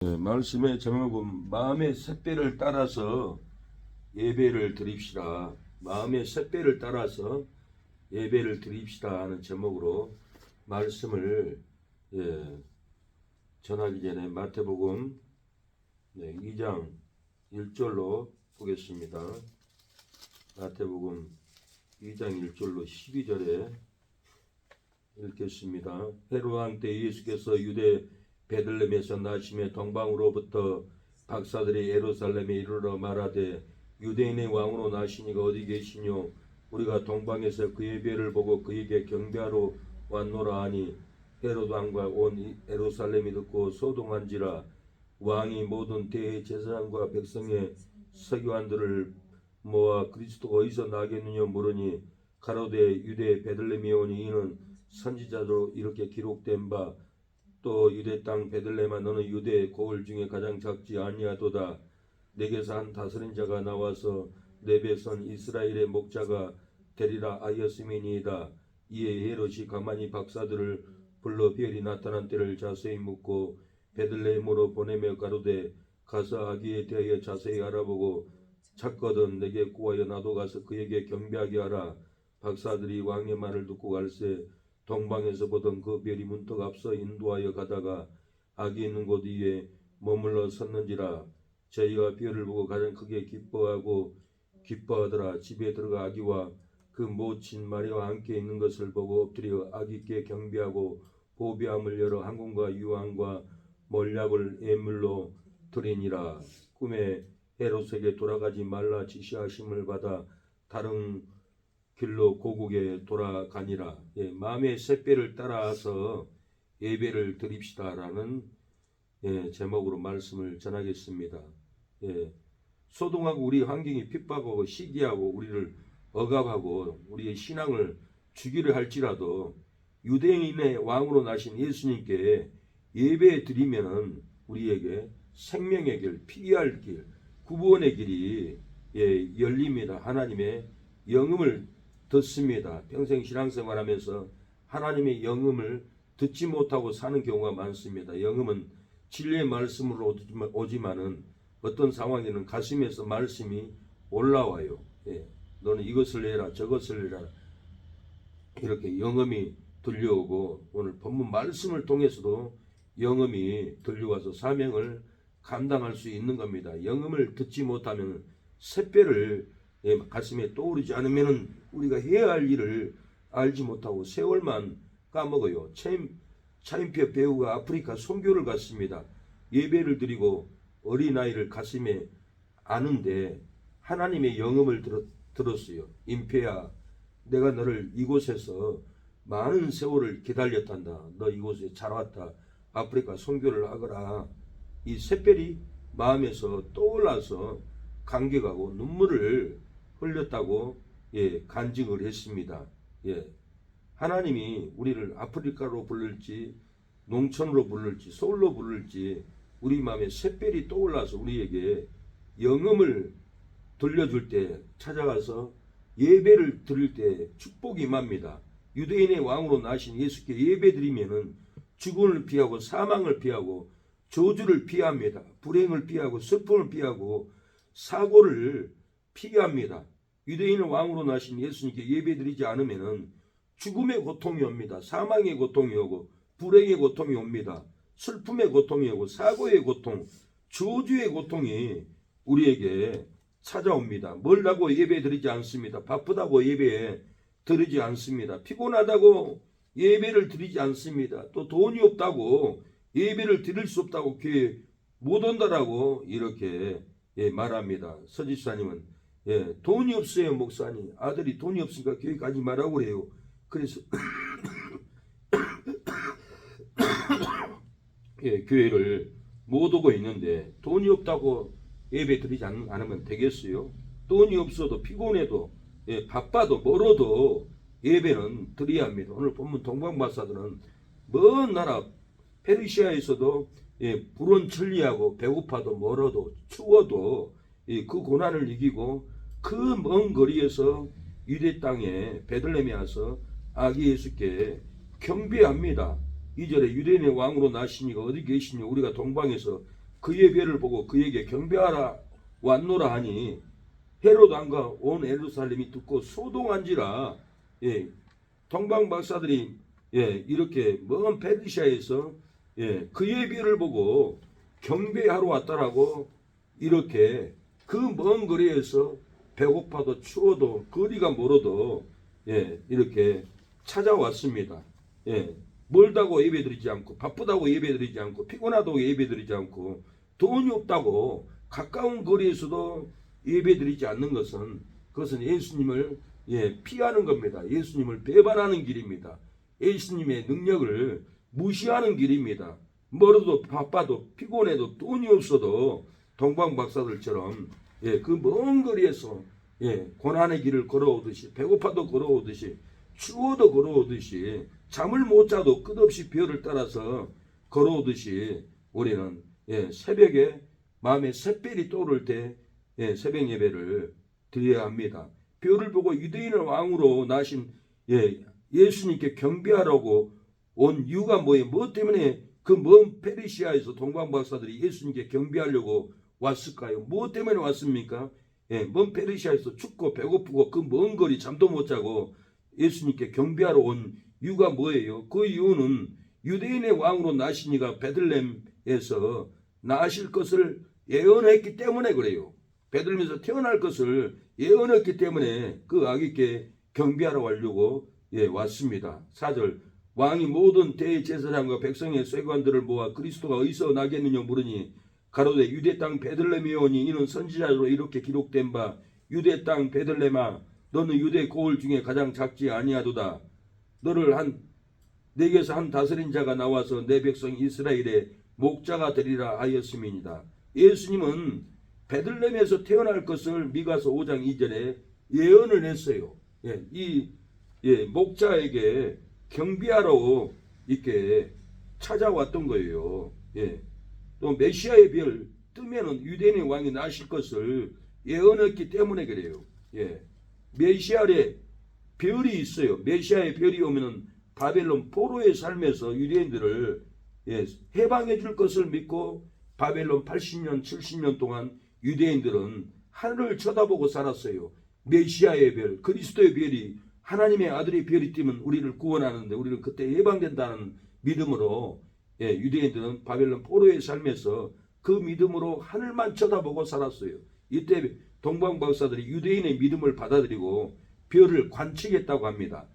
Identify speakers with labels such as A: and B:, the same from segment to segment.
A: 말씀의 제목은 마음의 샛별을 따라서 예배를 드립시다. 마음의 샛별을 따라서 예배를 드립시다 하는 제목으로 말씀을 전하기 전에 마태복음 2장 1절로 보겠습니다. 마태복음 2장 1절로 12절에 읽겠습니다. 헤롯 왕 때 예수께서 유대 베들레헴에서 나심에 동방으로부터 박사들이 예루살렘에 이르러 말하되 유대인의 왕으로 나시니가 어디 계시뇨? 우리가 동방에서 그의 예배를 보고 그에게 경배하러 왔노라 하니 헤롯 왕과 온 예루살렘이 듣고 소동한지라. 왕이 모든 대제사장과 백성의 서기관들을 모아 그리스도가 어디서 나겠느냐 물으니 가로되 유대 베들레헴에 오니 이는 선지자로 이렇게 기록된 바 또 유대 땅 베들레헴아 너는 유대 고을 중에 가장 작지 아니하도다. 내게서 한 다스린 자가 나와서 내 백성 이스라엘의 목자가 되리라 하였음이니이다. 이에 헤롯이 가만히 박사들을 불러 별이 나타난 때를 자세히 묻고 베들레헴으로 보내며 가로되 가서 아기에 대하여 자세히 알아보고 찾거든 내게 구하여 나도 가서 그에게 경배하게 하라. 박사들이 왕의 말을 듣고 갈새 동방에서 보던 그 별이 문득 앞서 인도하여 가다가 아기 있는 곳 위에 머물러 섰는지라. 저희가 별을 보고 가장 크게 기뻐하더라. 집에 들어가 아기와 그 모친 마리아와 함께 있는 것을 보고 엎드려 아기께 경배하고 보배함을 열어 항공과 유황과 몰약을 예물로 드리니라. 꿈에 헤롯에게 돌아가지 말라 지시하심을 받아 다른 길로 고국에 돌아가니라. 마음의 샛별을 따라서 예배를 드립시다라는 제목으로 말씀을 전하겠습니다. 소동하고 우리 환경이 핍박하고 시기하고 우리를 억압하고 우리의 신앙을 죽이려 할지라도 유대인의 왕으로 나신 예수님께 예배 드리면은 우리에게 생명의 길, 피할 길, 구원의 길이 열립니다. 하나님의 영음을 듣습니다. 평생 신앙생활하면서 하나님의 영음을 듣지 못하고 사는 경우가 많습니다. 영음은 진리의 말씀으로 오지만은 어떤 상황에는 가슴에서 말씀이 올라와요. 너는 이것을 해라 저것을 해라 이렇게 영음이 들려오고 오늘 본문 말씀을 통해서도 영음이 들려와서 사명을 감당할 수 있는 겁니다. 영음을 듣지 못하면 샛별을 가슴에 떠오르지 않으면 우리가 해야 할 일을 알지 못하고 세월만 까먹어요. 차인표 배우가 아프리카 선교를 갔습니다. 예배를 드리고 어린아이를 가슴에 안은데 하나님의 영음을 들었어요. 임페야 내가 너를 이곳에서 많은 세월을 기다렸단다. 너 이곳에 잘 왔다. 아프리카 선교를 하거라. 이 샛별이 마음에서 떠올라서 감격하고 눈물을 흘렸다고 간증을 했습니다. 하나님이 우리를 아프리카로 부를지 농촌으로 부를지 서울로 부를지 우리 마음에 샛별이 떠올라서 우리에게 영음을 들려줄 때 찾아가서 예배를 드릴 때 축복이 임합니다. 유대인의 왕으로 나신 예수께 예배 드리면은 죽음을 피하고 사망을 피하고 저주를 피합니다. 불행을 피하고 슬픔을 피하고 사고를 피합니다. 유대인을 왕으로 나신 예수님께 예배드리지 않으면 죽음의 고통이 옵니다. 사망의 고통이 오고 불행의 고통이 옵니다. 슬픔의 고통이 오고 사고의 고통, 저주의 고통이 우리에게 찾아옵니다. 멀다고 예배드리지 않습니다. 바쁘다고 예배 드리지 않습니다. 피곤하다고 예배를 드리지 않습니다. 또 돈이 없다고 예배를 드릴 수 없다고 교회 못 온다라고 이렇게 말합니다. 서지사님은 돈이 없어요. 목사님 아들이 돈이 없으니까 교회 가지 말라고 그래요. 그래서 교회를 못 오고 있는데 돈이 없다고 예배 드리지 않으면 되겠어요? 돈이 없어도 피곤해도 바빠도 멀어도 예배는 드려야 합니다. 오늘 본문 동방박사들은 먼 나라 페르시아에서도 불온 천리하고 배고파도 멀어도 추워도 그 고난을 이기고 그 먼 거리에서 유대 땅에 베들레헴에 와서 아기 예수께 경배합니다. 2절에 유대인의 왕으로 나시니가 어디 계시냐 우리가 동방에서 그의 별을 보고 그에게 경배하라 왔노라 하니 헤롯 왕과 온 예루살렘이 듣고 소동한지라. 예, 동방 박사들이 이렇게 먼 페르시아에서 그의 별을 보고 경배하러 왔다라고 이렇게 그 먼 거리에서 배고파도 추워도 거리가 멀어도 이렇게 찾아왔습니다. 멀다고 예배드리지 않고 바쁘다고 예배드리지 않고 피곤하다고 예배드리지 않고 돈이 없다고 가까운 거리에서도 예배드리지 않는 것은 그것은 예수님을 피하는 겁니다. 예수님을 배반하는 길입니다. 예수님의 능력을 무시하는 길입니다. 멀어도 바빠도 피곤해도 돈이 없어도 동방 박사들처럼 그 먼 거리에서 고난의 길을 걸어오듯이 배고파도 걸어오듯이 추워도 걸어오듯이 잠을 못 자도 끝없이 별을 따라서 걸어오듯이 우리는 새벽에 마음에 샛별이 떠오를 때 새벽 예배를 드려야 합니다. 별을 보고 유대인을 왕으로 나신 예수님께 경배하라고 온 이유가 뭐예요? 뭐 때문에 그 먼 페르시아에서 동방 박사들이 예수님께 경배하려고 왔을까요? 뭐 때문에 왔습니까? 먼 페르시아에서 춥고 배고프고 그 먼 거리 잠도 못 자고 예수님께 경배하러 온 이유가 뭐예요? 그 이유는 유대인의 왕으로 나신 이가 베들레헴에서 나실 것을 예언했기 때문에 그래요. 베들레헴에서 태어날 것을 예언했기 때문에 그 아기께 경배하러 가려고 왔습니다. 4절 왕이 모든 대제사장과 백성의 쇠관들을 모아 그리스도가 어디서 나겠느냐 물으니 가로되 유대 땅 베들레헴에 오니 이는 선지자로 이렇게 기록된 바 유대 땅 베들레헴아 너는 유대 고을 중에 가장 작지 아니하도다. 너를 내게서 한 다스린 자가 나와서 내 백성 이스라엘의 목자가 되리라 하였음이니이다. 예수님은 베들레헴에서 태어날 것을 미가서 5장 2절에 예언을 했어요. 이 목자에게 경배하러 이렇게 찾아왔던 거예요. 또 메시아의 별 뜨면은 유대인의 왕이 나실 것을 예언했기 때문에 그래요. 메시아의 별이 있어요. 메시아의 별이 오면은 바벨론 포로의 삶에서 유대인들을 해방해 줄 것을 믿고 바벨론 80년 70년 동안 유대인들은 하늘을 쳐다보고 살았어요. 메시아의 별, 그리스도의 별이 하나님의 아들의 별이 뜨면 우리를 구원하는데 우리는 그때 해방된다는 믿음으로 유대인들은 바벨론 포로의 삶에서 그 믿음으로 하늘만 쳐다보고 살았어요. 이때 동방 박사들이 유대인의 믿음을 받아들이고 별을 관측했다고 합니다.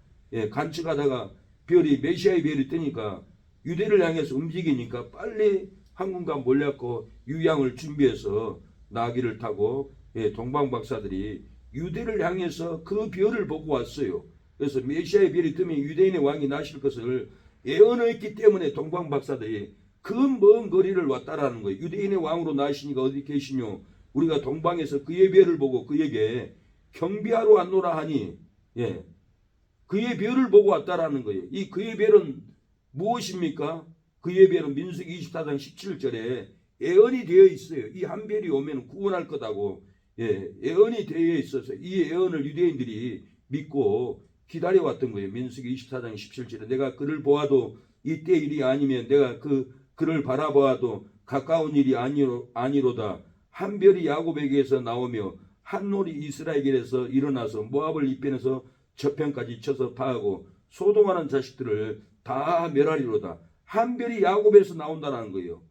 A: 관측하다가 별이 메시아의 별이 뜨니까 유대를 향해서 움직이니까 빨리 항공과 몰렸고 유양을 준비해서 나귀를 타고 동방 박사들이 유대를 향해서 그 별을 보고 왔어요. 그래서 메시아의 별이 뜨면 유대인의 왕이 나실 것을 예언했기 때문에 동방 박사들이 그 먼 거리를 왔다라는 거예요. 유대인의 왕으로 나시니가 어디 계시뇨? 우리가 동방에서 그의 별을 보고 그에게 경배하러 왔노라 하니 그의 별을 보고 왔다라는 거예요. 이 그의 별은 무엇입니까? 그의 별은 민수기 24장 17절에 예언이 되어 있어요. 이 한 별이 오면 구원할 거다고 예언이 되어 있어서 이 예언을 유대인들이 믿고 기다려왔던 거예요. 민수기 24장 17절에 내가 그를 보아도 이때 일이 아니면 내가 그를 바라보아도 가까운 일이 아니로다. 한 별이 야곱에게서 나오며 한 놀이 이스라엘에게서 일어나서 모압을 이편에서 저편까지 쳐서 파하고 소동하는 자식들을 다 멸하리로다. 한 별이 야곱에서 나온다는 거예요.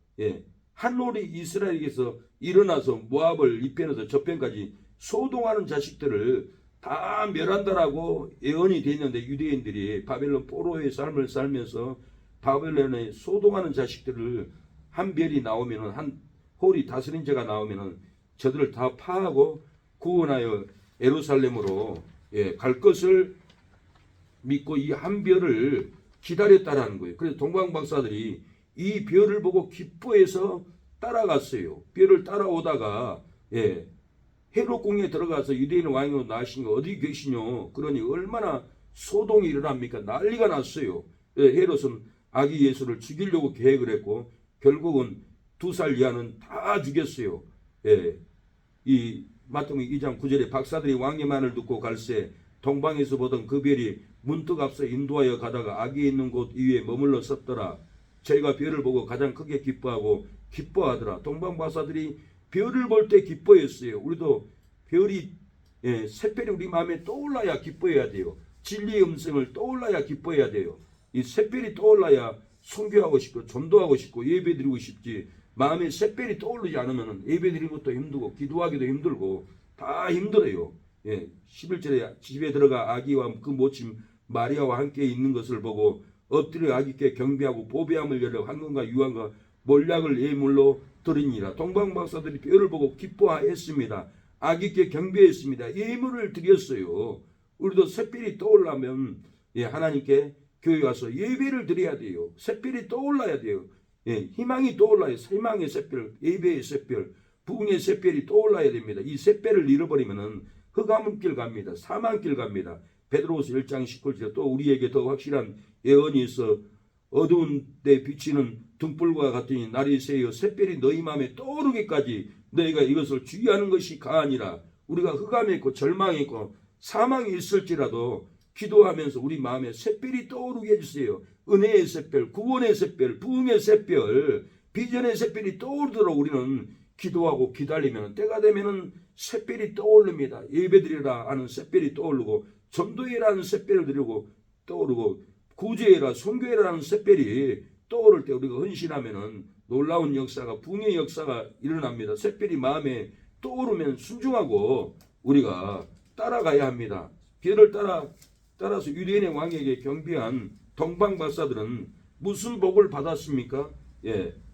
A: 한 놀이 이스라엘에게서 일어나서 모압을 이편에서 저편까지 소동하는 자식들을 다 멸한다라고 예언이 되었는데 유대인들이 바벨론 포로의 삶을 살면서 바벨론에 소동하는 자식들을 한 별이 나오면은 한 홀이 다스린 자가 나오면은 저들을 다 파하고 구원하여 예루살렘으로 갈 것을 믿고 이 한 별을 기다렸다라는 거예요. 그래서 동방 박사들이 이 별을 보고 기뻐해서 따라갔어요. 별을 따라오다가 헤롯 궁에 들어가서 유대인 왕으로 나신 거 어디 계시뇨? 그러니 얼마나 소동이 일어납니까? 난리가 났어요. 헤롯은 아기 예수를 죽이려고 계획을 했고 결국은 2살 이하는 다 죽였어요. 이 마태복음 2장 9절에 박사들이 왕의 말을 듣고 갈새 동방에서 보던 그 별이 문득 앞서 인도하여 가다가 아기 있는 곳 위에 머물러 섰더라. 저희가 별을 보고 가장 크게 기뻐하더라. 동방박사들이 별을 볼 때 기뻐했어요. 우리도 별이 샛별이 우리 마음에 떠올라야 기뻐해야 돼요. 진리의 음성을 떠올라야 기뻐해야 돼요. 이 샛별이 떠올라야 선교하고 싶고 전도하고 싶고 예배드리고 싶지. 마음에 샛별이 떠오르지 않으면 예배드리는 것도 힘들고 기도하기도 힘들고 다 힘들어요. 11절에 집에 들어가 아기와 그 모친 마리아와 함께 있는 것을 보고 엎드려 아기께 경배하고 보배함을 열어 황금과 유황과 몰약을 예물로 드리니라. 동방박사들이 별을 보고 기뻐했습니다. 아기께 경배했습니다. 예물을 드렸어요. 우리도 샛별이 떠올라면 하나님께 교회 와서 예배를 드려야 돼요. 샛별이 떠올라야 돼요. 희망이 떠올라요. 희망의 샛별, 예배의 샛별, 부흥의 샛별이 떠올라야 됩니다. 이 샛별을 잃어버리면은 흑암의 길 갑니다. 사망길 갑니다. 베드로후서 1장 19절 또 우리에게 더 확실한 예언이 있어 어두운 데 비치는 등불과 같으니 날이 새어 샛별이 너희 마음에 떠오르기까지 너희가 이것을 주의하는 것이 가아니라. 우리가 흑암에 있고 절망에 있고 사망이 있을지라도 기도하면서 우리 마음에 샛별이 떠오르게 해주세요. 은혜의 샛별, 구원의 샛별, 부흥의 샛별, 비전의 샛별이 떠오르도록 우리는 기도하고 기다리면 때가 되면은 샛별이 떠오릅니다. 예배드리라 하는 샛별이 떠오르고 전도해라는 샛별을 드리고 떠오르고 구제해라 선교해라는 샛별이 떠오를 때 우리가 헌신하면은 놀라운 역사가 부흥의 역사가 일어납니다. 샛별이 마음에 떠오르면 순종하고 우리가 따라가야 합니다. 별을 따라서 유대인의 왕에게 경배한 동방박사들은 무슨 복을 받았습니까?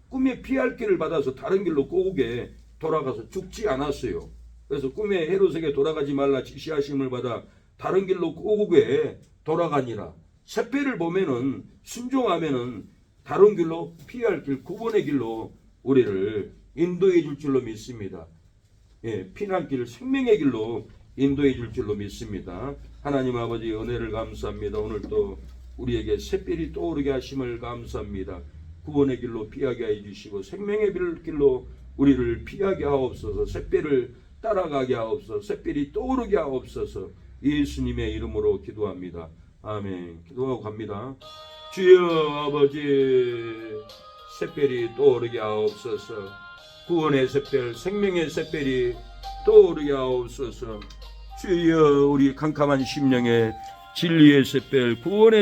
A: 꿈에 피할 길을 받아서 다른 길로 꼬우게 돌아가서 죽지 않았어요. 그래서 꿈에 헤롯에게 돌아가지 말라 지시하심을 받아 다른 길로 꼬우게 돌아가니라. 샛별을 보면은 순종하면은 다른 길로 피할 길, 구원의 길로 우리를 인도해 줄 줄로 믿습니다. 피난길, 생명의 길로 인도해 줄 줄로 믿습니다. 하나님 아버지 은혜를 감사합니다. 오늘 또 우리에게 샛별이 떠오르게 하심을 감사합니다. 구원의 길로 피하게 해주시고 생명의 길로 우리를 피하게 하옵소서. 샛별을 따라가게 하옵소서. 샛별이 떠오르게 하옵소서. 예수님의 이름으로 기도합니다. 아멘. 기도하고 갑니다. 주여 아버지 샛별이 떠오르게 하옵소서. 구원의 샛별, 생명의 샛별이 떠오르게 하옵소서. 주여 우리 캄캄한 심령에 진리의 샛별, 구원의